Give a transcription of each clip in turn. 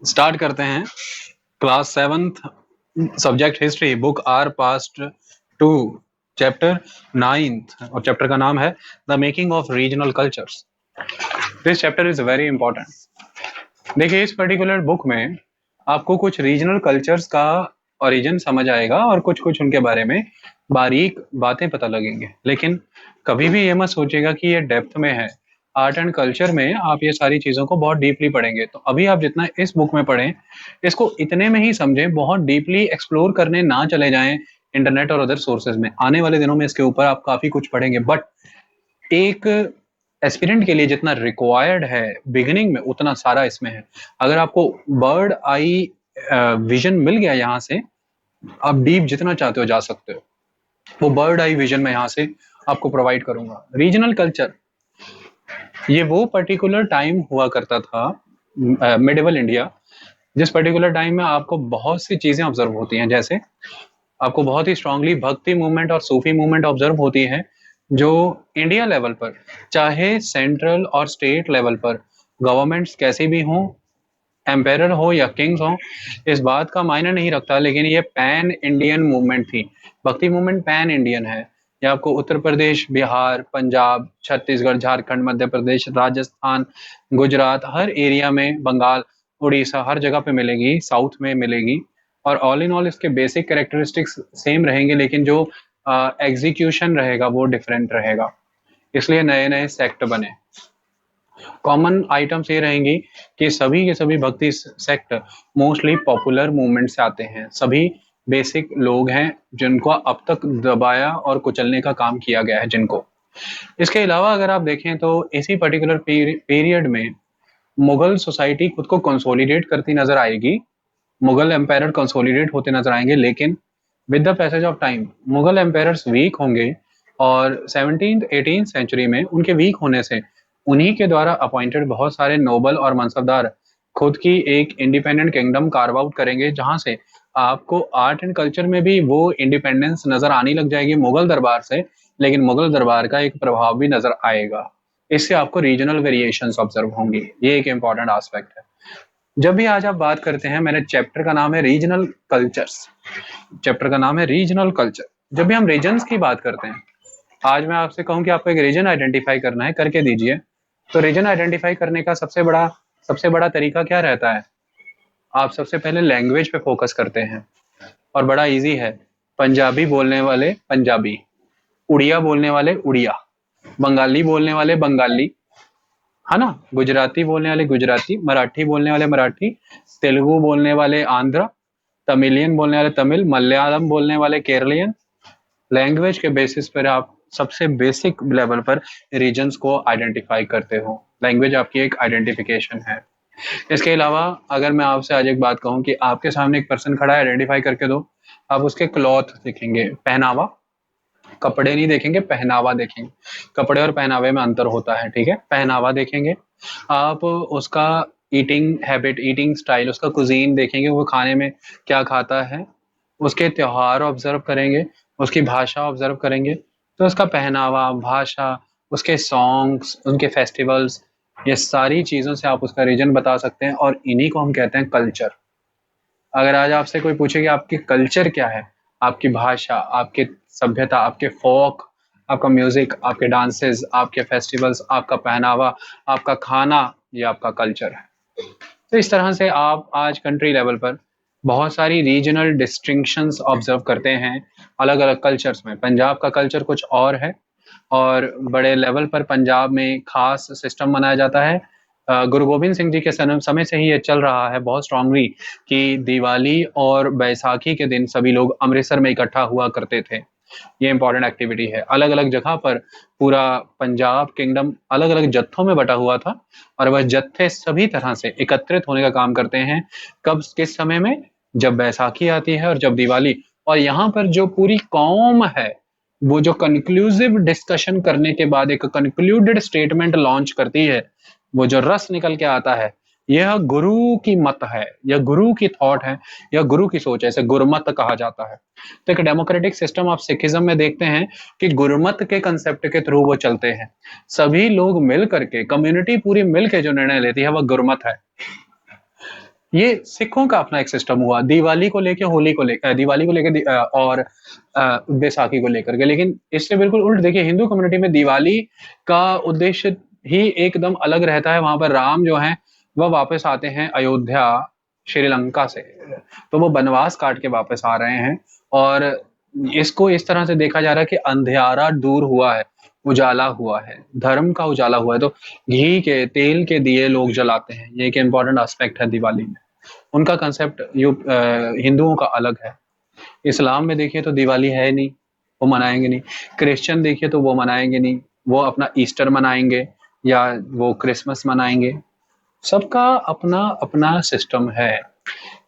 Start करते हैं। Class 7th, subject history, book our past 2, chapter 9th, और chapter का नाम है the making of regional cultures. This chapter is very important. देखिए, इस पर्टिकुलर बुक में आपको कुछ रीजनल कल्चर्स का ओरिजिन समझ आएगा और कुछ कुछ उनके बारे में बारीक बातें पता लगेंगे, लेकिन कभी भी ये मत सोचिएगा कि ये डेप्थ में है। आर्ट एंड कल्चर में आप ये सारी चीज़ों को बहुत डीपली पढ़ेंगे, तो अभी आप जितना इस बुक में पढ़ें, इसको इतने में ही समझें, बहुत डीपली एक्सप्लोर करने ना चले जाएं इंटरनेट और अदर सोर्सेज में। आने वाले दिनों में इसके ऊपर आप काफ़ी कुछ पढ़ेंगे, बट एक एस्पिरेंट के लिए जितना रिक्वायर्ड है बिगिनिंग में, उतना सारा इसमें है। अगर आपको बर्ड आई विजन मिल गया यहाँ से, आप डीप जितना चाहते हो जा सकते हो। वो बर्ड आई विजन में यहाँ से आपको प्रोवाइड करूंगा। रीजनल कल्चर, ये वो पर्टिकुलर टाइम हुआ करता था, मिडिवल इंडिया, जिस पर्टिकुलर टाइम में आपको बहुत सी चीजें ऑब्जर्व होती हैं। जैसे आपको बहुत ही स्ट्रांगली भक्ति मूवमेंट और सूफी मूवमेंट ऑब्जर्व होती है, जो इंडिया लेवल पर, चाहे सेंट्रल और स्टेट लेवल पर गवर्नमेंट्स कैसी भी हों, एम्पायर हो या किंग्स हो, इस बात का मायने नहीं रखता, लेकिन ये पैन इंडियन मूवमेंट थी। भक्ति मूवमेंट पैन इंडियन है। ये आपको उत्तर प्रदेश, बिहार, पंजाब, छत्तीसगढ़, झारखंड, मध्य प्रदेश, राजस्थान, गुजरात, हर एरिया में, बंगाल, उड़ीसा, हर जगह पे मिलेगी, साउथ में मिलेगी। और ऑल इन ऑल इसके बेसिक कैरेक्टरिस्टिक्स सेम रहेंगे, लेकिन जो एग्जीक्यूशन रहेगा वो डिफरेंट रहेगा, इसलिए नए नए सेक्ट बने। कॉमन आइटम्स ये रहेंगी कि सभी के सभी भक्ति सेक्ट मोस्टली पॉपुलर मूवमेंट से आते हैं। सभी बेसिक लोग हैं जिनको अब तक दबाया और कुचलने का काम किया गया है जिनको। इसके अलावा अगर आप देखें तो इसी पर्टिकुलर पीरियड में मुगल सोसाइटी खुद को कंसोलिडेट करती नजर आएगी, मुगल एम्पायर कंसोलिडेट होते नजर आएंगे, लेकिन with the passage of time Mughal empires weak होंगे और 17th-18th सेंचुरी में उनके वीक होने से उन्हीं के द्वारा अपॉइंटेड बहुत सारे नोबल और मनसबदार खुद की एक इंडिपेंडेंट किंगडम कार्व आउट करेंगे, जहां से आपको आर्ट एंड कल्चर में भी वो इंडिपेंडेंस नजर आने लग जाएगी मुगल दरबार से, लेकिन मुगल दरबार का एक प्रभाव भी नजर आएगा। इससे आपको रीजनल वेरिएशंस ऑब्जर्व होंगी, ये एक इंपॉर्टेंट एस्पेक्ट है। जब भी आज आप बात करते हैं, मेरे चैप्टर का नाम है रीजनल कल्चर्स, चैप्टर का नाम है रीजनल कल्चर। जब भी हम रीजन्स की बात करते हैं, आज मैं आपसे कहूं कि आपको एक रीजन आइडेंटिफाई करना है, करके दीजिए। तो रीजन आइडेंटिफाई करने का सबसे बड़ा तरीका क्या रहता है? आप सबसे पहले लैंग्वेज पे फोकस करते हैं, और बड़ा इजी है। पंजाबी बोलने वाले पंजाबी, उड़िया बोलने वाले उड़िया, बंगाली बोलने वाले बंगाली, है ना, गुजराती बोलने वाले गुजराती, मराठी बोलने वाले मराठी, तेलुगु बोलने वाले आंध्र, तमिलियन बोलने वाले तमिल, मलयालम बोलने वाले केरलियन। लैंग्वेज के बेसिस पर आप सबसे बेसिक लेवल पर रीजन्स को आइडेंटिफाई करते हो। लैंग्वेज आपकी एक आइडेंटिफिकेशन है। इसके अलावा अगर मैं आपसे आज एक बात कहूं कि आपके सामने एक पर्सन खड़ा है, आइडेंटिफाई करके दो, आप उसके क्लॉथ देखेंगे, पहनावा, कपड़े नहीं देखेंगे, पहनावा देखेंगे। कपड़े और पहनावे में अंतर होता है, ठीक है। पहनावा देखेंगे आप, उसका ईटिंग हैबिट, ईटिंग स्टाइल, उसका कुजीन देखेंगे, वो खाने में क्या खाता है, उसके त्योहार ऑब्जर्व करेंगे, उसकी भाषा ऑब्जर्व करेंगे। तो उसका पहनावा, भाषा, उसके सॉन्ग्स, उनके फेस्टिवल्स, ये सारी चीज़ों से आप उसका रीजन बता सकते हैं, और इन्हीं को हम कहते हैं कल्चर। अगर आज आपसे कोई पूछे कि आपकी कल्चर क्या है, आपकी भाषा, आपकी सभ्यता, आपके फोक, आपका म्यूजिक, आपके डांसेस, आपके फेस्टिवल्स, आपका पहनावा, आपका खाना, ये आपका कल्चर है। तो इस तरह से आप आज कंट्री लेवल पर बहुत सारी रीजनल डिस्टिंक्शंस ऑब्जर्व करते हैं अलग अलग कल्चर्स में। पंजाब का कल्चर कुछ और है, और बड़े लेवल पर पंजाब में खास सिस्टम मनाया जाता है। गुरु गोबिंद सिंह जी के समय से ही ये चल रहा है बहुत स्ट्रांगली कि दिवाली और बैसाखी के दिन सभी लोग अमृतसर में इकट्ठा हुआ करते थे। ये इंपॉर्टेंट एक्टिविटी है। अलग अलग जगह पर पूरा पंजाब किंगडम अलग अलग जत्थों में बटा हुआ था, और वह जत्थे सभी तरह से एकत्रित होने का काम करते हैं। कब, किस समय में? जब बैसाखी आती है और जब दिवाली। और यहाँ पर जो पूरी कौम है, वो जो कंक्लूसिव डिस्कशन करने के बाद एक कंक्लूडेड स्टेटमेंट लॉन्च करती है, वो जो रस निकल के आता है, यह गुरु की मत है, यह गुरु की थॉट है, यह गुरु की सोच है, इसे गुरमत कहा जाता है। तो एक डेमोक्रेटिक सिस्टम आप सिखिज्म में देखते हैं कि गुरमत के कंसेप्ट के थ्रू वो चलते हैं। सभी लोग मिल करके, कम्युनिटी पूरी मिल के जो निर्णय लेती है, वह गुरमत है। ये सिखों का अपना एक सिस्टम हुआ, दिवाली को लेके, होली को लेकर, दिवाली को लेके और बैसाखी को लेकर के। लेकिन इससे बिल्कुल उल्ट देखिए, हिंदू कम्युनिटी में दिवाली का उद्देश्य ही एकदम अलग रहता है। वहां पर राम जो है वह वापस आते हैं अयोध्या श्रीलंका से, तो वो बनवास काट के वापस आ रहे हैं। और इसको इस तरह से देखा जा रहा है कि अंधियारा दूर हुआ है, उजाला हुआ है, धर्म का उजाला हुआ है। तो घी के तेल के दिए लोग जलाते हैं, ये एक इम्पॉर्टेंट एस्पेक्ट है दिवाली में। उनका कंसेप्ट हिंदुओं का अलग है। इस्लाम में देखिए तो दिवाली है नहीं, वो मनाएंगे नहीं। क्रिश्चियन देखिए तो वो मनाएंगे नहीं, वो अपना ईस्टर मनाएंगे या वो क्रिसमस मनाएंगे। सबका अपना अपना सिस्टम है।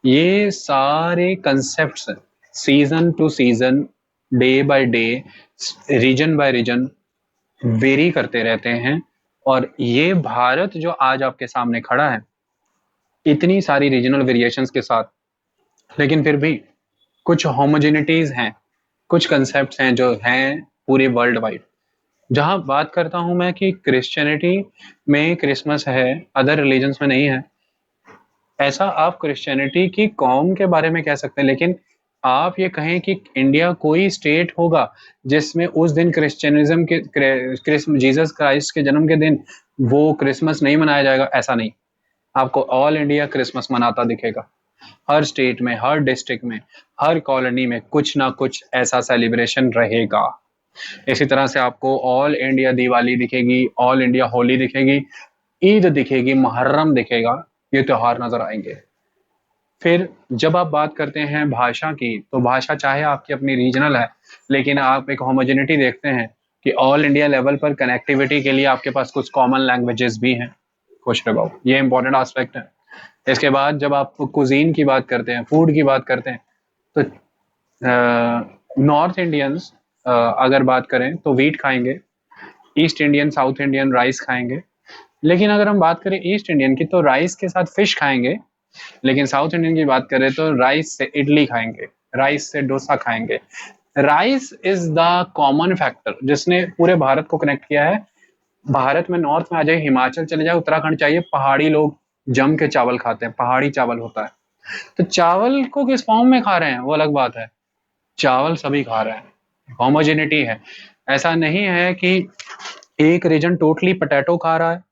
ये सारे concepts season to season, day by day, region by region vary करते रहते हैं। और ये भारत जो आज आपके सामने खड़ा है इतनी सारी रीजनल वेरिएशंस के साथ, लेकिन फिर भी कुछ होमोजेनिटीज हैं, कुछ कंसेप्ट्स हैं जो हैं पूरे वर्ल्ड वाइड। जहां बात करता हूं मैं कि क्रिश्चियनिटी में क्रिसमस है, अदर रिलीजन्स में नहीं है, ऐसा आप क्रिश्चियनिटी की कौम के बारे में कह सकते हैं। लेकिन आप ये कहें कि इंडिया कोई स्टेट होगा जिसमें उस दिन क्रिश्चियनिज्म के जीसस क्राइस्ट के जन्म के दिन वो क्रिसमस नहीं मनाया जाएगा, ऐसा नहीं। आपको ऑल इंडिया क्रिसमस मनाता दिखेगा। हर स्टेट में, हर डिस्ट्रिक्ट में, हर कॉलोनी में कुछ ना कुछ ऐसा सेलिब्रेशन रहेगा। इसी तरह से आपको ऑल इंडिया दिवाली दिखेगी, ऑल इंडिया होली दिखेगी, ईद दिखेगी, मुहर्रम दिखेगा, ये त्योहार नजर आएंगे। फिर जब आप बात करते हैं भाषा की, तो भाषा चाहे आपकी अपनी रीजनल है, लेकिन आप एक होमोजेनिटी देखते हैं कि ऑल इंडिया लेवल पर कनेक्टिविटी के लिए आपके पास कुछ कॉमन लैंग्वेजेस भी हैं। खुश रहे बाबू, ये इंपॉर्टेंट एस्पेक्ट है। इसके बाद जब आप कुजीन की बात करते हैं, फूड की बात करते हैं, तो नॉर्थ इंडियंस अगर बात करें तो वीट खाएंगे, east Indian south Indian rice खाएंगे। लेकिन अगर हम बात करें ईस्ट इंडियन की, तो राइस के साथ फिश खाएंगे। लेकिन साउथ इंडियन की बात करें तो राइस से इडली खाएंगे, राइस से डोसा खाएंगे। Rice is the common factor जिसने पूरे भारत को कनेक्ट किया है। भारत में नॉर्थ में आ जाए, हिमाचल चले जाए, उत्तराखंड चाहिए, पहाड़ी लोग जम के चावल खाते हैं, पहाड़ी चावल होता है। तो चावल को किस फॉर्म में खा रहे हैं वो अलग बात है, चावल सभी खा रहे हैं, होमोजेनिटी है। ऐसा नहीं है कि एक रीजन टोटली पोटैटो खा रहा है।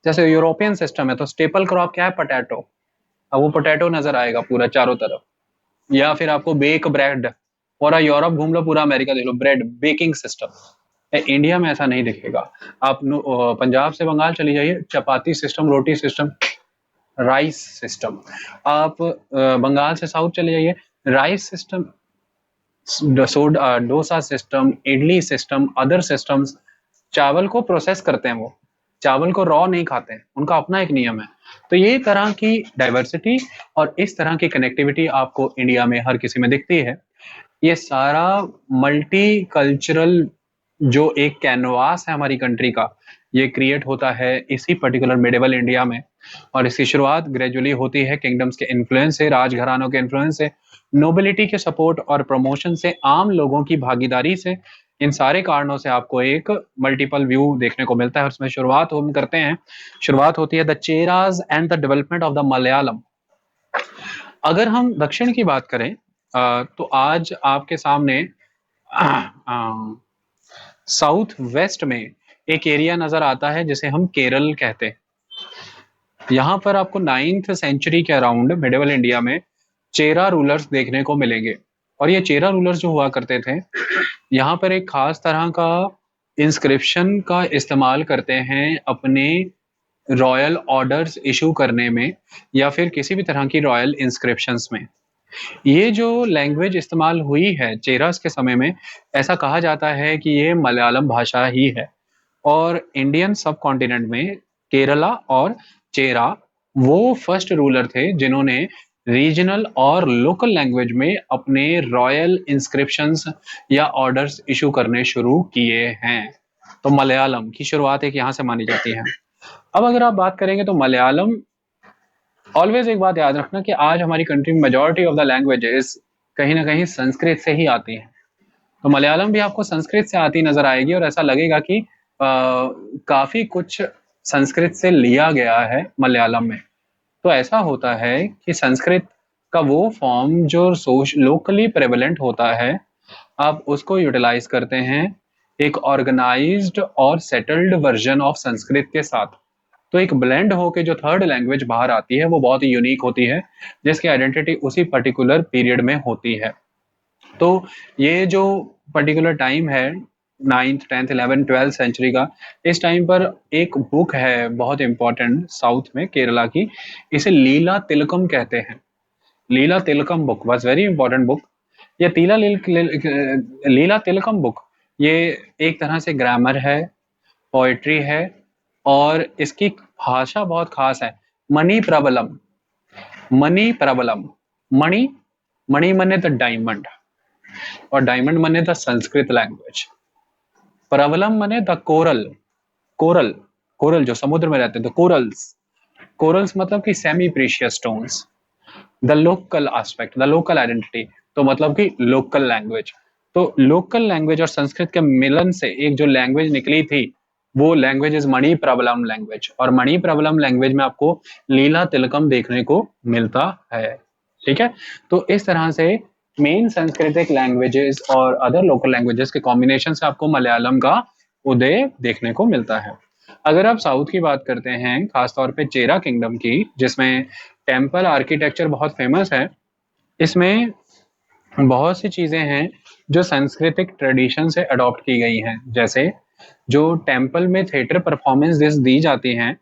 जैसे यूरोपियन सिस्टम है तो स्टेपल क्रॉप क्या है, पोटैटो। अब वो पोटैटो नजर आएगा पूरा चारों तरफ। या फिर आपको बेक ब्रेड, पूरा यूरोप घूम लो, पूरा अमेरिका देख लो, ब्रेड बेकिंग सिस्टम। इंडिया में ऐसा नहीं दिखेगा। आप पंजाब से बंगाल चली जाइए, चपाती सिस्टम, रोटी सिस्टम, राइस सिस्टम। आप बंगाल से साउथ चले जाइए, rice system, dosa system, idli system, other systems. चावल को प्रोसेस करते हैं, वो चावल को रॉ नहीं खाते हैं, उनका अपना एक नियम है। तो ये तरह की डाइवर्सिटी और इस तरह की कनेक्टिविटी आपको इंडिया में हर किसी में दिखती है। ये सारा मल्टी कल्चरल जो एक कैनवास है हमारी कंट्री का, ये क्रिएट होता है इसी पर्टिकुलर मिडिवल इंडिया में। और इसकी शुरुआत ग्रेजुअली होती है किंगडम्स के इन्फ्लुएंस से, राजघरानों के इन्फ्लुएंस से, नोबिलिटी के सपोर्ट और प्रमोशन से, आम लोगों की भागीदारी से। इन सारे कारणों से आपको एक मल्टीपल व्यू देखने को मिलता है। और उसमें शुरुआत हम करते हैं, शुरुआत होती है the Cheras and the development of the Malayalam. अगर हम दक्षिण की बात करें तो आज आपके सामने साउथ वेस्ट में एक एरिया नजर आता है जिसे हम केरल कहते हैं। यहाँ पर आपको 9th सेंचुरी के अराउंड मिडिवल इंडिया में चेरा रूलर्स देखने को मिलेंगे। और ये चेरा रूलर्स जो हुआ करते थे, यहाँ पर एक खास तरह का इंस्क्रिप्शन का इस्तेमाल करते हैं अपने रॉयल ऑर्डर्स इशू करने में, या फिर किसी भी तरह की रॉयल इंस्क्रिप्शंस में। ये जो लैंग्वेज इस्तेमाल हुई है चेरास के समय में, ऐसा कहा जाता है कि ये मलयालम भाषा ही है। और इंडियन सब कॉन्टिनेंट में केरला और चेरा वो फर्स्ट रूलर थे जिन्होंने रीजनल और लोकल लैंग्वेज में अपने रॉयल इंस्क्रिप्शंस या ऑर्डर्स इशू करने शुरू किए हैं। तो मलयालम की शुरुआत एक यहाँ से मानी जाती है। अब अगर आप बात करेंगे तो मलयालम, ऑलवेज एक बात याद रखना कि आज हमारी कंट्री में मेजॉरिटी ऑफ द लैंग्वेजेस कहीं ना कहीं संस्कृत से ही आती हैं। तो मलयालम भी आपको संस्कृत से आती नजर आएगी और ऐसा लगेगा कि काफी कुछ संस्कृत से लिया गया है मलयालम में। तो ऐसा होता है कि संस्कृत का वो फॉर्म जो लोकली प्रेवलेंट होता है, आप उसको यूटिलाइज करते हैं एक ऑर्गेनाइज्ड और सेटल्ड वर्जन ऑफ संस्कृत के साथ। तो एक ब्लेंड होके जो थर्ड लैंग्वेज बाहर आती है वो बहुत ही यूनिक होती है, जिसकी आइडेंटिटी उसी पर्टिकुलर पीरियड में होती है। तो ये जो पर्टिकुलर टाइम है 9th 10th 11th 12th century का, इस टाइम पर एक बुक है बहुत इंपॉर्टेंट साउथ में केरला की, इसे लीला तिलकम कहते हैं। Lila Tilakam book was very important book. ये लीला तिलकम बुक ये एक तरह से ग्रामर है, पोएट्री है, और इसकी भाषा बहुत खास है। मणि प्रबलम, मणि प्रबलम, मणि, मणि मने द डायमंड, और डायमंड मने द संस्कृत लैंग्वेज। प्रबलम मने द कोरल, कोरल, कोरल जो समुद्र में रहते हैं, तो कोरल्स, कोरल्स मतलब कि semi precious stones. The local aspect, the local identity, तो मतलब कि लोकल लैंग्वेज। तो लोकल लैंग्वेज और संस्कृत के मिलन से एक जो लैंग्वेज निकली थी, वो language is Mani problem language, और मणि प्रबलम लैंग्वेज में आपको लीला तिलकम देखने को मिलता है। ठीक है, तो इस तरह से मेन सांस्कृतिक लैंग्वेजेस और अदर लोकल लैंग्वेजेस के कॉम्बिनेशन से आपको मलयालम का उदय देखने को मिलता है। अगर आप साउथ की बात करते हैं, खासतौर पे चेरा किंगडम की, जिसमें टेम्पल आर्किटेक्चर बहुत फेमस है, इसमें बहुत सी चीजें हैं जो सांस्कृतिक ट्रेडिशन से अडॉप्ट की गई हैं। जैसे जो टेम्पल में थिएटर परफॉर्मेंस दी जाती हैं,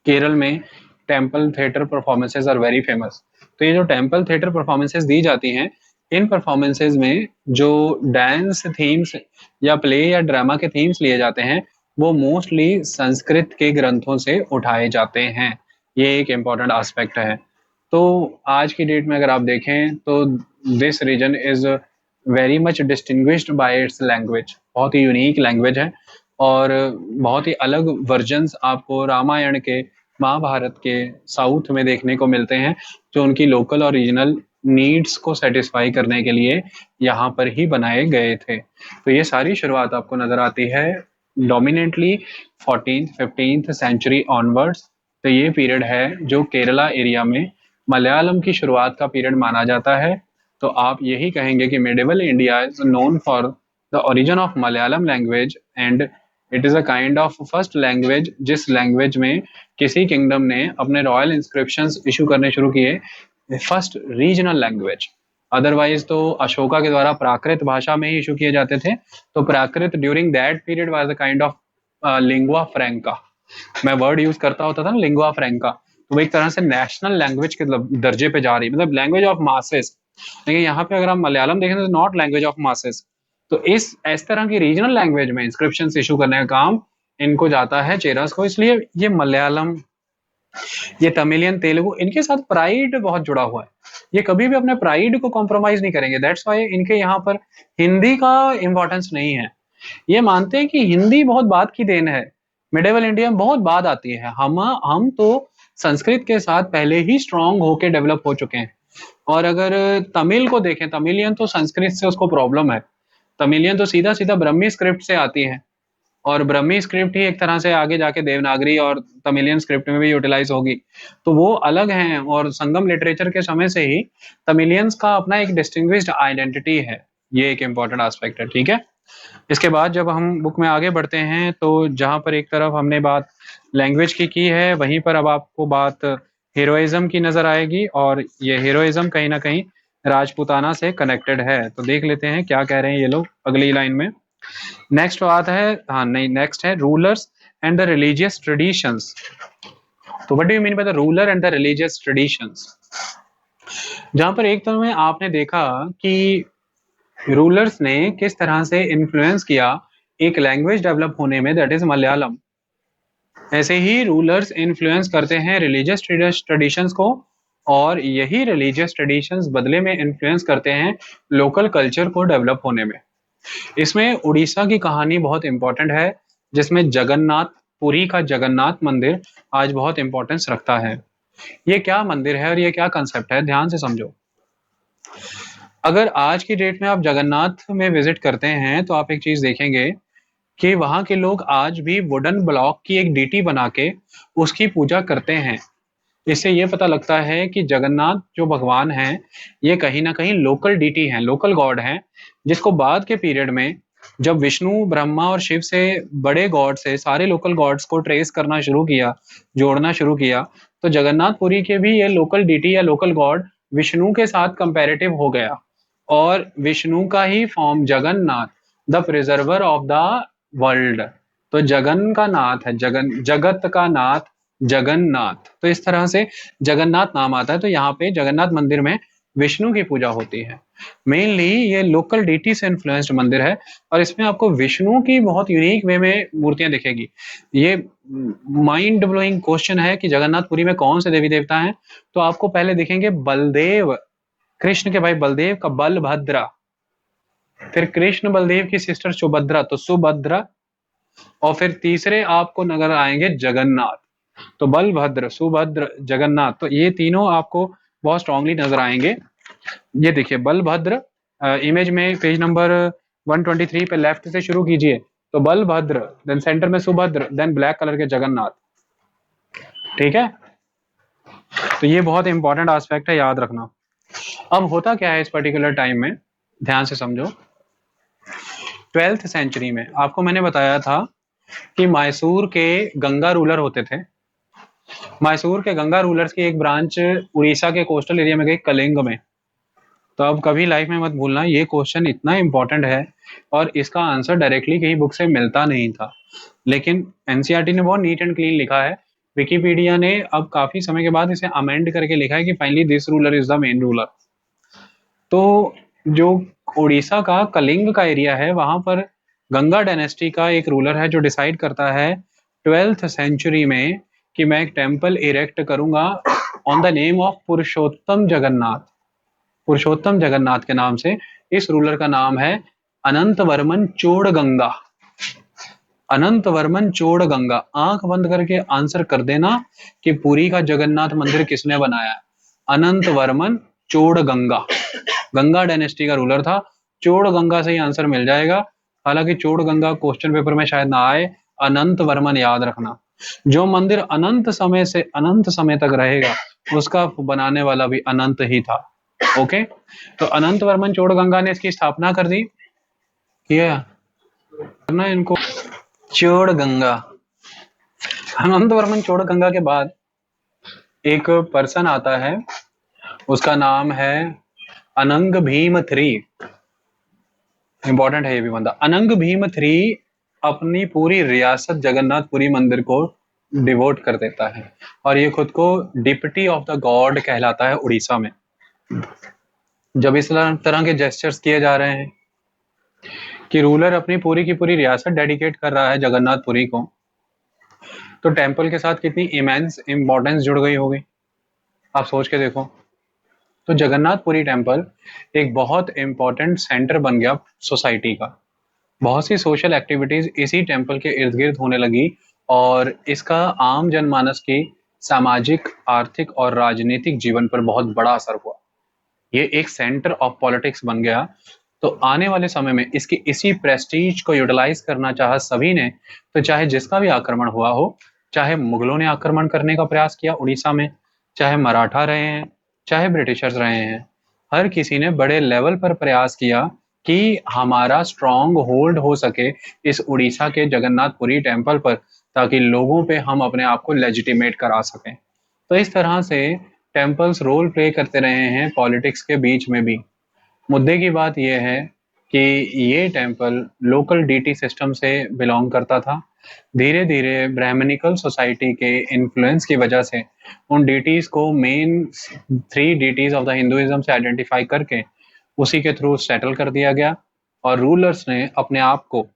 केरल में temple theatre performances are very famous. तो ये जो टेम्पल थिएटर परफॉर्मेंसेज दी जाती हैं, इन परफॉर्मेंसेज में जो डांस थीम्स या प्ले या ड्रामा के थीम्स लिए जाते हैं, वो मोस्टली संस्कृत के ग्रंथों से उठाए जाते हैं। ये एक इम्पॉर्टेंट एस्पेक्ट है। तो आज की डेट में अगर आप देखें तो this region is very much distinguished by its language, बहुत ही यूनिक लैंग्वेज है, और बहुत ही अलग वर्जन्स आपको रामायण के, महाभारत के साउथ में देखने को मिलते हैं, जो उनकी लोकल और रीजनल नीड्स को सेटिस्फाई करने के लिए यहाँ पर ही बनाए गए थे। तो ये सारी शुरुआत आपको नजर आती है डोमिनेटली 14th 15th सेंचुरी ऑनवर्ड्स। तो ये पीरियड है जो केरला एरिया में मलयालम की शुरुआत का पीरियड माना जाता है। तो आप यही कहेंगे कि medieval India is known for the origin of Malayalam language, and it is a kind of first language जिस लैंग्वेज में किसी किंगडम ने अपने रॉयल इंस्क्रिप्शंस इशू करने शुरू किए, फर्स्ट रीजनल लैंग्वेज। अदरवाइज तो अशोका के द्वारा प्राकृत भाषा में ही इशू किए जाते थे। तो Prakrit during that period was a kind of lingua franca. मैं वर्ड यूज करता होता था ना, लिंगुआ फ्रैंका, तो वो एक तरह से नेशनल लैंग्वेज के दर्जे पे जा रही, मतलब लैंग्वेज ऑफ मासेस। लेकिन यहाँ पे अगर हम मलयालम देखें तो नॉट लैंग्वेज ऑफ मासेस। तो इस तरह की रीजनल लैंग्वेज में इंस्क्रिप्शन इशू करने का काम इनको जाता है, चेरास को। इसलिए ये मलयालम, ये तमिलियन, तेलुगु, इनके साथ प्राइड बहुत जुड़ा हुआ है। ये कभी भी अपने प्राइड को कॉम्प्रोमाइज नहीं करेंगे। दैट्स वाई इनके यहाँ पर हिंदी का इंपॉर्टेंस नहीं है। ये मानते हैं कि हिंदी बहुत बाद की देन है, मिडेवल इंडिया में बहुत बाद आती है। हम तो संस्कृत के साथ पहले ही स्ट्रांग होके डेवलप हो चुके हैं। और अगर तमिल को देखें, तमिलियन तो संस्कृत से उसको प्रॉब्लम है। तमिलियन तो सीधा सीधा ब्रह्मी स्क्रिप्ट से आती है, और ब्रह्मी स्क्रिप्ट ही एक तरह से आगे जाके देवनागरी और तमिलियन स्क्रिप्ट में भी यूटिलाइज होगी। तो वो अलग हैं, और संगम लिटरेचर के समय से ही तमिलियंस का अपना एक डिस्टिंग्विश्ड आइडेंटिटी है। ये एक इंपॉर्टेंट एस्पेक्ट है। ठीक है, इसके बाद जब हम बुक में आगे बढ़ते हैं, तो जहां पर एक तरफ हमने बात लैंग्वेज की है, वहीं पर अब आपको बात हीरोइज्म की नजर आएगी, और ये हीरोइज्म कहीं ना कहीं राजपूताना से कनेक्टेड है। तो देख लेते हैं क्या कह रहे हैं ये लोग अगली लाइन में। नेक्स्ट बात है, हाँ नहीं, नेक्स्ट है rulers and the religious traditions. तो what do you mean by the ruler and the religious traditions? जहां पर एक तरफ में आपने देखा कि रूलर्स ने किस तरह से इन्फ्लुएंस किया एक लैंग्वेज डेवलप होने में, दैट इज मलयालम। ऐसे ही रूलर्स इन्फ्लुएंस करते हैं रिलीजियस ट्रेडिशंस को, और यही रिलीजियस ट्रेडिशंस बदले में इन्फ्लुएंस करते हैं लोकल कल्चर को डेवलप होने में। इसमें उड़ीसा की कहानी बहुत इंपॉर्टेंट है, जिसमें जगन्नाथ, पुरी का जगन्नाथ मंदिर आज बहुत इंपॉर्टेंस रखता है। ये क्या मंदिर है और ये क्या कंसेप्ट है, ध्यान से समझो। अगर आज की डेट में आप जगन्नाथ में विजिट करते हैं, तो आप एक चीज देखेंगे कि वहां के लोग आज भी वुडन ब्लॉक की एक डीटी बना के उसकी पूजा करते हैं। इससे ये पता लगता है कि जगन्नाथ जो भगवान हैं ये कहीं ना कहीं लोकल डीटी हैं, लोकल गॉड हैं, जिसको बाद के पीरियड में जब विष्णु, ब्रह्मा और शिव से बड़े गॉड से सारे लोकल गॉड्स को ट्रेस करना शुरू किया, जोड़ना शुरू किया, तो जगन्नाथपुरी के भी ये लोकल डीटी या लोकल गॉड विष्णु के साथ कंपैरेटिव हो गया, और विष्णु का ही form Jagannath, the preserver of the world. तो जगन का नाथ है, जगन, जगत का नाथ, जगन्नाथ। तो इस तरह से जगन्नाथ नाम आता है। तो यहाँ पे जगन्नाथ मंदिर में विष्णु की पूजा होती है। मेनली ये लोकल डीटी से इन्फ्लुएंस्ड मंदिर है, और इसमें आपको विष्णु की बहुत यूनिक वे में मूर्तियां दिखेगी। ये माइंड ब्लोइंग क्वेश्चन है कि जगन्नाथपुरी में कौन से देवी देवता हैं। तो आपको पहले दिखेंगे बलदेव, कृष्ण के भाई बलदेव का बलभद्रा, फिर कृष्ण बलदेव की सिस्टर सुभद्रा तो सुभद्रा, और फिर तीसरे आपको नजर आएंगे जगन्नाथ। तो बलभद्र, सुभद्र, जगन्नाथ, तो ये तीनों आपको बहुत स्ट्रांगली नजर आएंगे। ये देखिए बलभद्र, इमेज में पेज नंबर 123 पे लेफ्ट से शुरू कीजिए, तो बलभद्र, देन सेंटर में सुभद्र, देन ब्लैक कलर के जगन्नाथ। ठीक है, तो ये बहुत इंपॉर्टेंट एस्पेक्ट है, याद रखना। अब होता क्या है इस पर्टिकुलर टाइम में, ध्यान से समझो। 12th सेंचुरी में आपको मैंने बताया था कि मैसूर के गंगा रूलर होते थे। मैसूर के गंगा रूलर्स की एक ब्रांच उड़ीसा के कोस्टल एरिया में गई, कलिंग में। तो अब कभी लाइफ में मत भूलना, ये क्वेश्चन इतना इंपॉर्टेंट है और इसका आंसर डायरेक्टली कहीं बुक से मिलता नहीं था, लेकिन एनसीईआरटी ने बहुत नीट एंड क्लीन लिखा है। विकिपीडिया ने अब काफी समय के बाद इसे अमेंड करके लिखा है कि finally this ruler is the main ruler. तो जो उड़ीसा का कलिंग का एरिया है, वहां पर गंगा डायनेस्टी का एक रूलर है जो डिसाइड करता है 12th सेंचुरी में कि मैं एक टेम्पल इरेक्ट करूंगा ऑन द नेम ऑफ पुरुषोत्तम जगन्नाथ। पुरुषोत्तम जगन्नाथ के नाम से इस रूलर का नाम है अनंत वर्मन चोड़गंगा। अनंत वर्मन चोड़गंगा। आंख बंद करके आंसर कर देना कि पुरी का जगन्नाथ मंदिर किसने बनाया। अनंत वर्मन चोड़गंगा, गंगा डायनेस्टी का रूलर था। चोड़गंगा से ही आंसर मिल जाएगा। हालांकि चोड़गंगा क्वेश्चन पेपर में शायद ना आए, अनंत वर्मन याद रखना। जो मंदिर अनंत समय से अनंत समय तक रहेगा उसका बनाने वाला भी अनंत ही था। ओके, तो अनंत वर्मन चोड़गंगा ने इसकी स्थापना कर दी। किया करना इनको। चोड़गंगा, अनंत वर्मन चोड़गंगा के बाद एक पर्सन आता है, उसका नाम है अनंग भीम थ्री। इंपॉर्टेंट है ये भी बंदा। अनंग भीम थ्री अपनी पूरी रियासत जगन्नाथपुरी मंदिर को डिवोट कर देता है, और ये खुद को डिप्टी ऑफ द गॉड कहलाता है उड़ीसा में। जब इस तरह के जेस्चर्स किए जा रहे हैं कि रूलर अपनी पूरी की पूरी रियासत डेडिकेट कर रहा है जगन्नाथपुरी को, तो टेम्पल के साथ कितनी इमेंस इंपॉर्टेंस जुड़ गई होगी, आप सोच के देखो। तो जगन्नाथपुरी टेम्पल एक बहुत इंपॉर्टेंट सेंटर बन गया सोसाइटी का। बहुत सी सोशल एक्टिविटीज इसी टेम्पल के इर्द गिर्द होने लगी, और इसका आम जनमानस की सामाजिक, आर्थिक और राजनीतिक जीवन पर बहुत बड़ा असर हुआ। ये एक सेंटर ऑफ पॉलिटिक्स बन गया। तो आने वाले समय में इसकी इसी प्रेस्टीज को यूटिलाइज करना चाहा सभी ने। तो चाहे जिसका भी आक्रमण हुआ हो, चाहे मुगलों ने आक्रमण करने का प्रयास किया उड़ीसा में, चाहे मराठा रहे हैं, चाहे ब्रिटिशर्स रहे हैं, हर किसी ने बड़े लेवल पर प्रयास किया कि हमारा स्ट्रॉन्ग होल्ड हो सके इस उड़ीसा के जगन्नाथपुरी टेम्पल पर, ताकि लोगों पे हम अपने आप को लेजिटिमेट करा सकें। तो इस तरह से टेम्पल्स रोल प्ले करते रहे हैं पॉलिटिक्स के बीच में भी। मुद्दे की बात यह है कि ये टेम्पल लोकल डीटी सिस्टम से बिलोंग करता था। धीरे धीरे ब्राह्मणिकल सोसाइटी के इन्फ्लुएंस की वजह से उन डीटीज को main 3 deities of the Hinduism से आइडेंटिफाई करके उसी के थ्रू सेटल कर दिया गया, और रूलर्स ने अपने आप को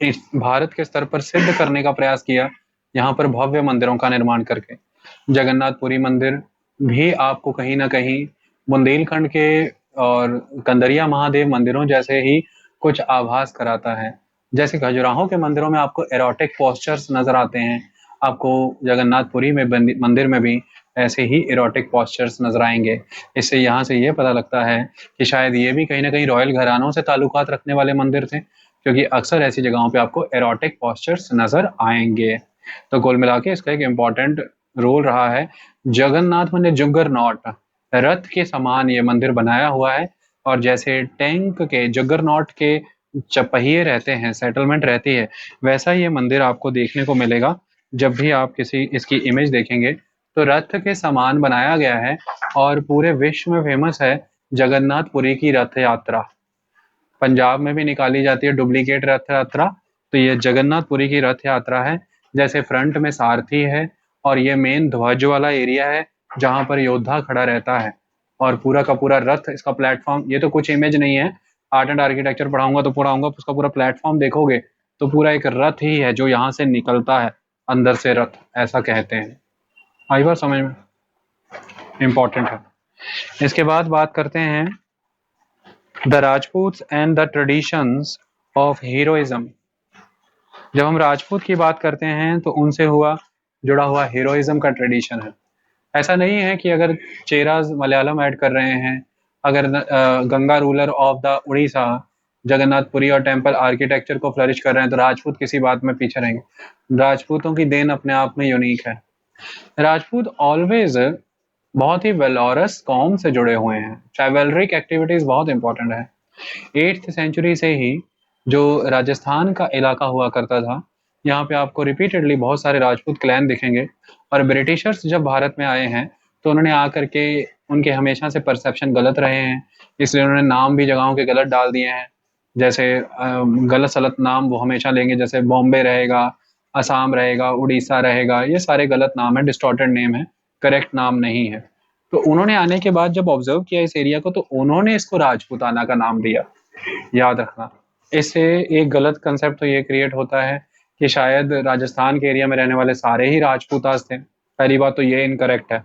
इस भारत के स्तर पर सिद्ध करने का प्रयास किया, यहाँ पर भव्य मंदिरों का निर्माण करके। जगन्नाथपुरी मंदिर भी आपको कहीं ना कहीं बुंदेलखंड के और कंदरिया महादेव मंदिरों जैसे ही कुछ आभास कराता है। जैसे खजुराहो के मंदिरों में आपको एरोटिक पोस्चर्स नजर आते हैं, आपको जगन्नाथपुरी में मंदिर में भी ऐसे ही एरोटिक पोस्चर्स नजर आएंगे। इससे यहाँ से ये पता लगता है कि शायद ये भी कहीं ना कहीं रॉयल घरानों से ताल्लुकात रखने वाले मंदिर थे, क्योंकि अक्सर ऐसी जगहों पे आपको एरोटिक पोस्चर्स नजर आएंगे। तो कुल मिला के इसका एक इम्पॉर्टेंट रोल रहा है। जगन्नाथ माने जुगरनॉट, रथ के समान ये मंदिर बनाया हुआ है। और जैसे टैंक के जगरनॉट के चपहिए रहते हैं, सेटलमेंट रहती है, वैसा ये मंदिर आपको देखने को मिलेगा। जब भी आप किसी इसकी इमेज देखेंगे तो रथ के समान बनाया गया है और पूरे विश्व में फेमस है जगन्नाथपुरी की रथ यात्रा। पंजाब में भी निकाली जाती है डुप्लीकेट रथ यात्रा, तो ये जगन्नाथपुरी की रथ यात्रा है। जैसे फ्रंट में सारथी है और ये मेन ध्वज वाला एरिया है जहां पर योद्धा खड़ा रहता है, और पूरा का पूरा रथ, इसका प्लेटफॉर्म, ये तो कुछ इमेज नहीं है, आर्ट एंड आर्किटेक्चर पढ़ाऊंगा तो पढ़ाऊंगा, उसका पूरा प्लेटफॉर्म देखोगे तो पूरा एक रथ ही है जो यहाँ से निकलता है, अंदर से रथ, ऐसा कहते हैं। आई बात समझ में? इंपॉर्टेंट है। इसके बाद बात करते हैं the Rajput and the traditions of heroism. जब हम राजपूत की बात करते हैं तो उनसे जुड़ा हुआ हीरोइज्म का ट्रेडिशन है। ऐसा नहीं है कि अगर चेराज मलयालम ऐड कर रहे हैं, अगर Ganga ruler of the Orissa Jagannathpuri और टेम्पल आर्किटेक्चर को फ्लरिश कर रहे हैं तो राजपूत किसी बात में पीछे रहेंगे। राजपूतों की देन अपने आप में यूनिक है। राजपूत ऑलवेज बहुत ही वेलोरस कॉम से जुड़े हुए हैं। ट्रैवलरिक एक्टिविटीज बहुत इंपॉर्टेंट है। 8th सेंचुरी से ही जो राजस्थान का इलाका हुआ करता था, यहाँ पे आपको रिपीटेडली बहुत सारे राजपूत क्लैन दिखेंगे। और ब्रिटिशर्स जब भारत में आए हैं तो उन्होंने आकर के, उनके हमेशा से परसेप्शन गलत रहे हैं, इसलिए उन्होंने नाम भी जगहों के गलत डाल दिए हैं। जैसे गलत सलत नाम वो हमेशा लेंगे, जैसे बॉम्बे रहेगा, असम रहेगा, उड़ीसा रहेगा, ये सारे गलत नाम है, डिस्टॉर्टेड नेम है, करेक्ट नाम नहीं है। तो उन्होंने आने के बाद जब ऑब्जर्व किया इस एरिया को तो उन्होंने इसको राजपूताना का नाम दिया, याद रखना। इससे एक गलत कंसेप्ट तो ये क्रिएट होता है कि शायद राजस्थान के एरिया में रहने वाले सारे ही राजपूतास थे। पहली बात तो ये इनकरेक्ट है।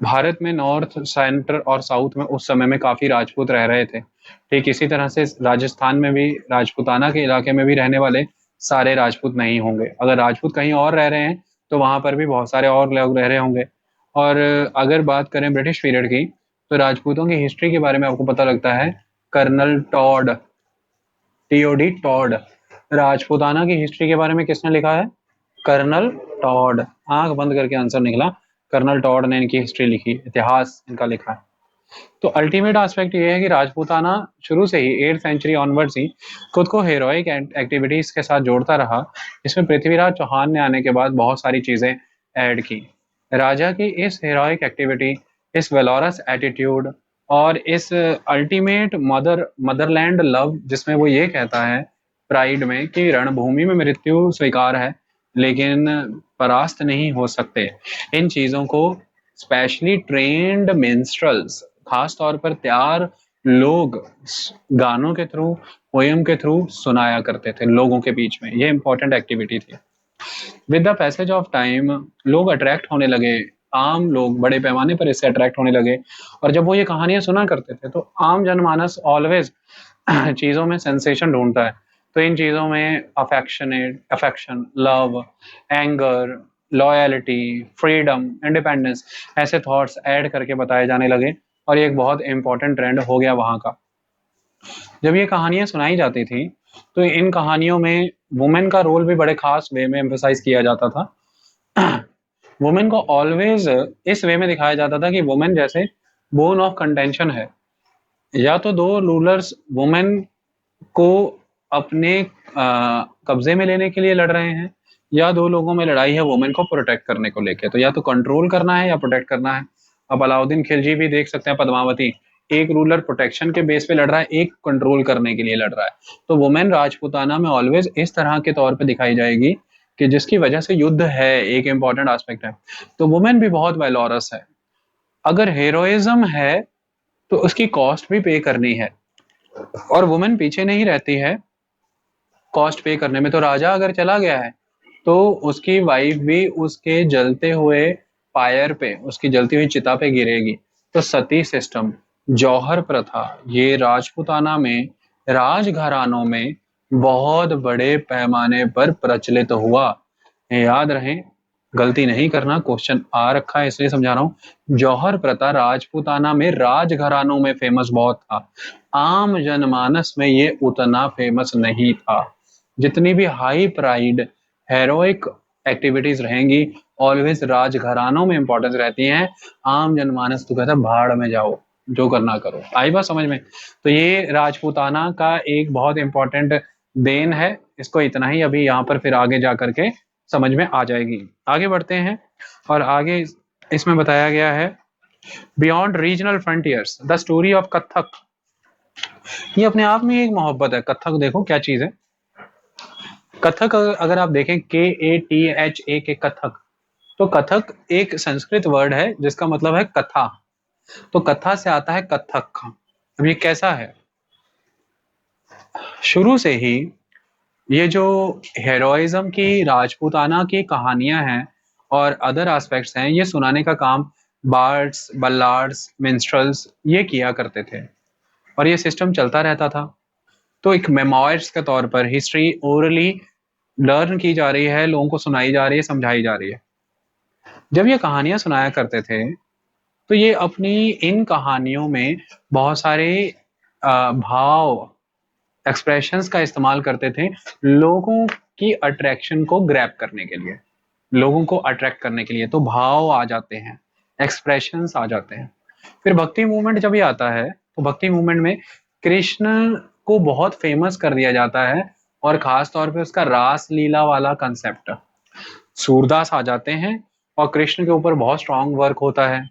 भारत में नॉर्थ, सेंटर और साउथ में उस समय में काफी राजपूत रह रहे थे। ठीक इसी तरह से राजस्थान में भी, राजपूताना के इलाके में भी रहने वाले सारे राजपूत नहीं होंगे। अगर राजपूत कहीं और रह रहे हैं तो वहां पर भी बहुत सारे और लोग रह रहे होंगे। और अगर बात करें ब्रिटिश पीरियड की तो राजपूतों की हिस्ट्री के बारे में आपको पता लगता है colonel Tod, T O D Tod. Rajputana की हिस्ट्री के बारे में किसने लिखा है? Colonel Tod. आंख बंद करके आंसर निकला, कर्नल टॉड ने इनकी हिस्ट्री लिखी, इतिहास इनका लिखा है। तो अल्टीमेट एस्पेक्ट ये है कि राजपूताना शुरू से ही 8th सेंचुरी ऑनवर्ड्स ही खुद को हीरोइक एक्टिविटीज के साथ जोड़ता रहा। इसमें पृथ्वीराज चौहान ने आने के बाद बहुत सारी चीजें ऐड की। राजा की इस हीरोइक एक्टिविटी, इस वेलोरस एटीट्यूड और इस अल्टीमेट मदरलैंड लव, जिसमें वो ये कहता है प्राइड में कि रणभूमि में मृत्यु स्वीकार है लेकिन परास्त नहीं हो सकते, इन चीजों को स्पेशली ट्रेन्ड मिन्स्ट्रल्स, खास तौर पर तैयार लोग, गानों के थ्रू, पोयम के थ्रू सुनाया करते थे लोगों के बीच में। ये इंपॉर्टेंट एक्टिविटी थी। With the passage of time लोग अट्रैक्ट होने लगे, आम लोग बड़े पैमाने पर इससे अट्रैक्ट होने लगे। और जब वो ये कहानियां सुना करते थे तो आम जनमानस ऑलवेज चीजों में सेंसेशन ढूंढता है। तो इन चीजों में affection, love, anger, loyalty, freedom, independence, ऐसे थॉट्स ऐड करके बताए जाने लगे और ये एक बहुत इंपॉर्टेंट ट्रेंड हो गया वहां का। जब ये कहानियां सुनाई जाती थी तो इन कहानियों में वुमेन का रोल भी बड़े खास वे में एम्फेसाइज किया जाता था। वुमेन को ऑलवेज इस वे में दिखाया जाता था कि वुमेन जैसे बोन ऑफ कंटेंशन है। या तो दो रूलर्स वुमेन को अपने कब्जे में लेने के लिए लड़ रहे हैं, या दो लोगों में लड़ाई है वुमेन को प्रोटेक्ट करने को लेके। तो या तो कंट्रोल करना है या प्रोटेक्ट करना है। अब अलाउद्दीन खिलजी भी देख सकते हैं पद्मावती, एक रूलर प्रोटेक्शन के बेस पे लड़ रहा है, एक कंट्रोल करने के लिए लड़ रहा है। तो वुमेन राजपूताना में ऑलवेज इस तरह के तौर पे दिखाई जाएगी कि जिसकी वजह से युद्ध है, एक इंपॉर्टेंट एस्पेक्ट है। तो वुमेन भी बहुत वेलोरस है। अगर हीरोइज्म है तो उसकी कॉस्ट भी पे करनी है, और वुमेन पीछे नहीं रहती है कॉस्ट पे करने में। तो राजा अगर चला गया है तो उसकी वाइफ भी उसके जलते हुए फायर पे, उसकी जलती हुई चिता पे गिरेगी। तो सती सिस्टम, जौहर प्रथा, ये राजपूताना में, राजघरानों में बहुत बड़े पैमाने पर प्रचलित हुआ। याद रहे, गलती नहीं करना, क्वेश्चन आ रखा है इसलिए समझा रहा हूँ। जौहर प्रथा राजपूताना में राजघरानों में फेमस बहुत था, आम जनमानस में ये उतना फेमस नहीं था। जितनी भी हाई प्राइड हेरोइक एक्टिविटीज रहेंगी ऑलवेज राजघरानों में इंपॉर्टेंस रहती है। आम जनमानस तो कहता है भाड़ में जाओ, जो करना करो। आई बात समझ में? तो ये राजपूताना का एक बहुत इंपॉर्टेंट देन है। इसको इतना ही अभी यहाँ पर, फिर आगे जा करके समझ में आ जाएगी। आगे बढ़ते हैं और आगे इसमें बताया गया है beyond regional frontiers the story of Kathak. ये अपने आप में एक मोहब्बत है। कथक देखो क्या चीज है। कथक अगर आप देखें KATHA के कथक, तो कथक एक संस्कृत वर्ड है जिसका मतलब है कथा। तो कथा से आता है कथक। अब ये कैसा है? शुरू से ही ये जो हेरोइज्म की, राजपूताना की कहानियां हैं और अदर एस्पेक्ट्स हैं, ये सुनाने का काम बार्ड्स, बल्लाड्स, मिन्स्ट्रल्स ये किया करते थे और ये सिस्टम चलता रहता था। तो एक मेमोइर्स के तौर पर हिस्ट्री ओरली लर्न की जा रही है, लोगों को सुनाई जा रही है, समझाई जा रही है। जब ये कहानियां सुनाया करते थे तो ये अपनी इन कहानियों में बहुत सारे भाव, एक्सप्रेशंस का इस्तेमाल करते थे लोगों की अट्रैक्शन को ग्रैब करने के लिए, लोगों को अट्रैक्ट करने के लिए। तो भाव आ जाते हैं, एक्सप्रेशंस आ जाते हैं। फिर भक्ति मूवमेंट जब ये आता है तो भक्ति मूवमेंट में कृष्ण को बहुत फेमस कर दिया जाता है और खास तौर पे उसका रास लीला वाला कंसेप्ट। सूरदास आ जाते हैं और कृष्ण के ऊपर बहुत स्ट्रांग वर्क होता है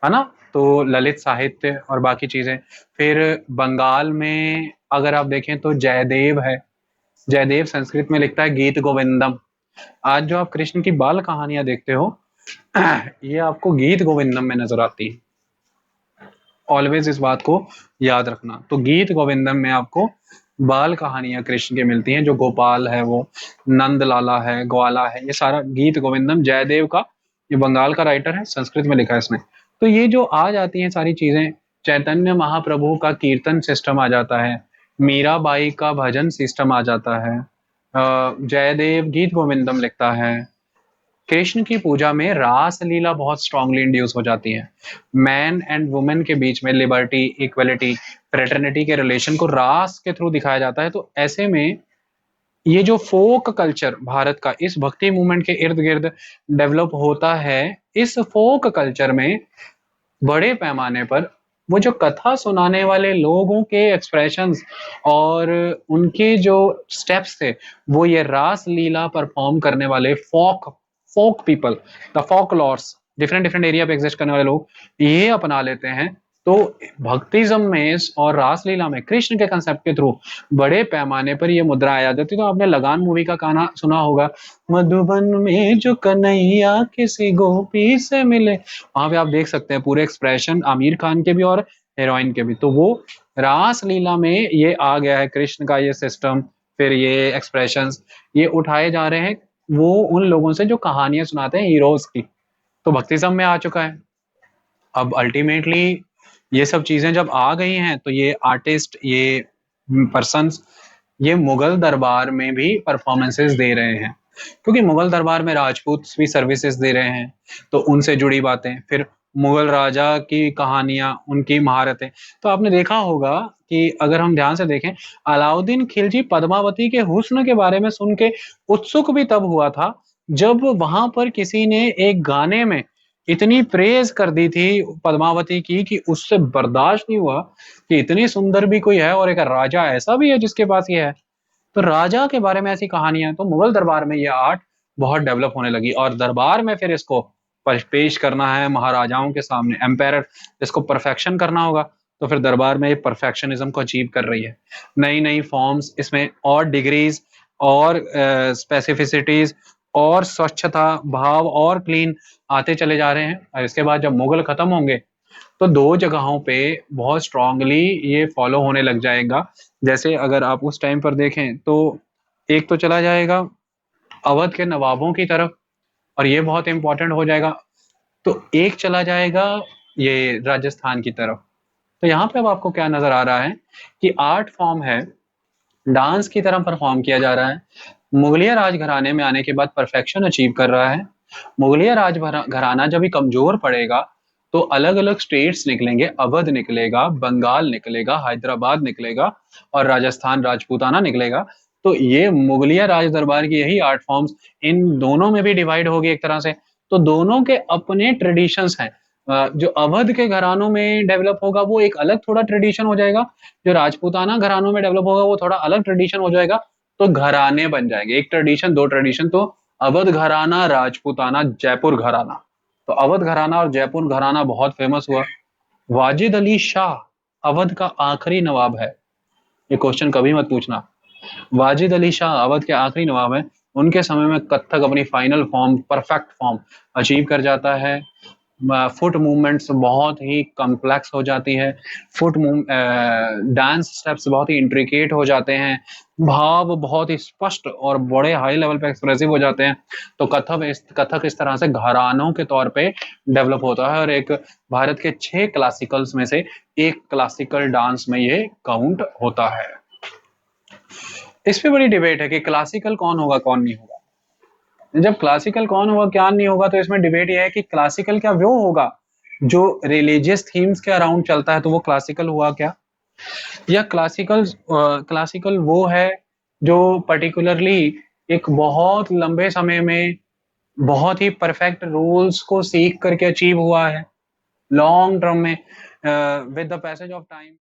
ना? तो ललित साहित्य और बाकी चीजें। फिर बंगाल में अगर आप देखें तो जयदेव है। जयदेव संस्कृत में लिखता है गीत गोविंदम। आज जो आप कृष्ण की बाल कहानियां देखते हो ये आपको गीत गोविंदम में नजर आती है। ऑलवेज इस बात को याद रखना। तो गीत गोविंदम में आपको बाल कहानियां कृष्ण की मिलती हैं। जो गोपाल है, वो नंद लाला है, ग्वाला है, ये सारा गीत गोविंदम जयदेव का, ये बंगाल का राइटर है, संस्कृत में लिखा है इसने। तो ये जो आ जाती हैं सारी चीजें, चैतन्य महाप्रभु का कीर्तन सिस्टम आ जाता है, मीराबाई का भजन सिस्टम आ जाता है, जयदेव गीत गोविंदम लिखता है। कृष्ण की पूजा में रास लीला बहुत स्ट्रांगली इंड्यूस हो जाती है। मैन एंड वुमेन के बीच में लिबर्टी, इक्वलिटी, फ्रेटर्निटी के रिलेशन को रास के थ्रू दिखाया जाता है। तो ऐसे में ये जो फोक कल्चर भारत का इस भक्ति मूवमेंट के इर्द गिर्द डेवलप होता है, इस फोक कल्चर में बड़े पैमाने पर वो जो कथा सुनाने वाले लोगों के एक्सप्रेशंस और उनके जो स्टेप्स थे, वो ये रास लीला परफॉर्म करने वाले folk people, the folk lords, different different area पे एग्जिस्ट करने वाले लोग ये अपना लेते हैं। तो भक्तिज्म में और रासलीला में कृष्ण के कंसेप्ट के थ्रू बड़े पैमाने पर ये मुद्रा आ जाती। तो आपने लगान मूवी का गाना सुना होगा, मधुबन में जो कन्हैया किसी गोपी से मिले, वहां पे आप देख सकते हैं पूरे एक्सप्रेशन आमिर खान के भी और हीरोइन के भी। तो वो रासलीला में ये आ गया है कृष्ण का ये सिस्टम, फिर ये एक्सप्रेशंस ये उठाए जा रहे हैं वो उन लोगों से जो कहानियां सुनाते हैं हीरोज की। तो भक्तिज्म में आ चुका है। अब अल्टीमेटली ये सब चीजें जब आ गई हैं तो ये आर्टिस्ट, ये पर्सन्स, ये मुगल दरबार में भी परफॉर्मेंसेस दे रहे हैं, क्योंकि मुगल दरबार में राजपूत भी सर्विसेज दे रहे हैं। तो उनसे जुड़ी बातें, फिर मुगल राजा की कहानियां, उनकी महारतें। तो आपने देखा होगा कि अगर हम ध्यान से देखें, अलाउद्दीन खिलजी पद्मावती के हुस्न के बारे में सुन के उत्सुक भी तब हुआ था जब वहां पर किसी ने एक गाने में इतनी प्रेज कर दी थी पद्मावती की कि उससे बर्दाश्त नहीं हुआ कि इतनी सुंदर भी कोई है और एक राजा ऐसा भी है जिसके पास ये है। तो राजा के बारे में ऐसी कहानियां, तो मुगल दरबार में ये आर्ट बहुत डेवलप होने लगी और दरबार में फिर इसको पेश करना है महाराजाओं के सामने, एम्पायर इसको परफेक्शन करना होगा। तो फिर दरबार में ये परफेक्शनिज्म को अचीव कर रही है। नई नई फॉर्म्स इसमें और डिग्रीज और स्पेसिफिसिटीज और स्वच्छता भाव और क्लीन आते चले जा रहे हैं। और इसके बाद जब मुगल खत्म होंगे तो दो जगहों पे बहुत स्ट्रांगली ये फॉलो होने लग जाएगा। जैसे अगर आप उस टाइम पर देखें तो एक तो चला जाएगा अवध के नवाबों की तरफ और ये बहुत इंपॉर्टेंट हो जाएगा। तो एक चला जाएगा ये राजस्थान की तरफ। तो यहाँ पे अब आपको क्या नजर आ रहा है कि आर्ट फॉर्म है, डांस की तरह परफॉर्म किया जा रहा है। मुगलिया राजघराने में आने के बाद परफेक्शन अचीव कर रहा है। मुगलिया राजघराना जब भी कमजोर पड़ेगा तो अलग अलग स्टेट्स निकलेंगे, अवध निकलेगा, बंगाल निकलेगा, हैदराबाद निकलेगा और राजस्थान राजपूताना निकलेगा। तो ये मुगलिया राज दरबार की यही आर्ट फॉर्म्स इन दोनों में भी डिवाइड होगी एक तरह से। तो दोनों के अपने ट्रेडिशंस हैं। जो अवध के घरानों में डेवलप होगा वो एक अलग थोड़ा ट्रेडिशन हो जाएगा, जो राजपूताना घरानों में डेवलप होगा वो थोड़ा अलग ट्रेडिशन हो जाएगा। तो घराने बन जाएंगे, एक ट्रेडिशन, दो ट्रेडिशन। तो अवध घराना, राजपूताना, जयपुर घराना। तो अवध घराना और जयपुर घराना बहुत फेमस हुआ। वाजिद अली शाह अवध का आखिरी नवाब है। ये क्वेश्चन कभी मत पूछना। वाजिद अली शाह अवध के आखिरी नवाब हैं। उनके समय में कथक अपनी final form, perfect form achieve कर जाता है। फुट मूवमेंट्स बहुत ही कॉम्प्लेक्स हो जाती है। डांस स्टेप्स बहुत ही इंट्रिकेट हो जाते हैं। भाव बहुत ही स्पष्ट और बड़े हाई लेवल पे एक्सप्रेसिव हो जाते हैं। तो कथक इस तरह से घरानों के तौर पे डेवलप होता है और एक भारत के 6 क्लासिकल्स में से एक क्लासिकल डांस में ये काउंट होता है। इस पे बड़ी डिबेट है कि क्लासिकल कौन होगा कौन नहीं होगा। जब क्लासिकल कौन होगा क्या नहीं होगा तो इसमें डिबेट ये है कि क्लासिकल क्या वो होगा जो रिलीजियस थीम्स के अराउंड चलता है, तो वो क्लासिकल हुआ क्या? या क्लासिकल वो है जो पर्टिकुलरली एक बहुत लंबे समय में बहुत ही परफेक्ट रूल्स को सीख करके अचीव हुआ है लॉन्ग टर्म में with the passage of time.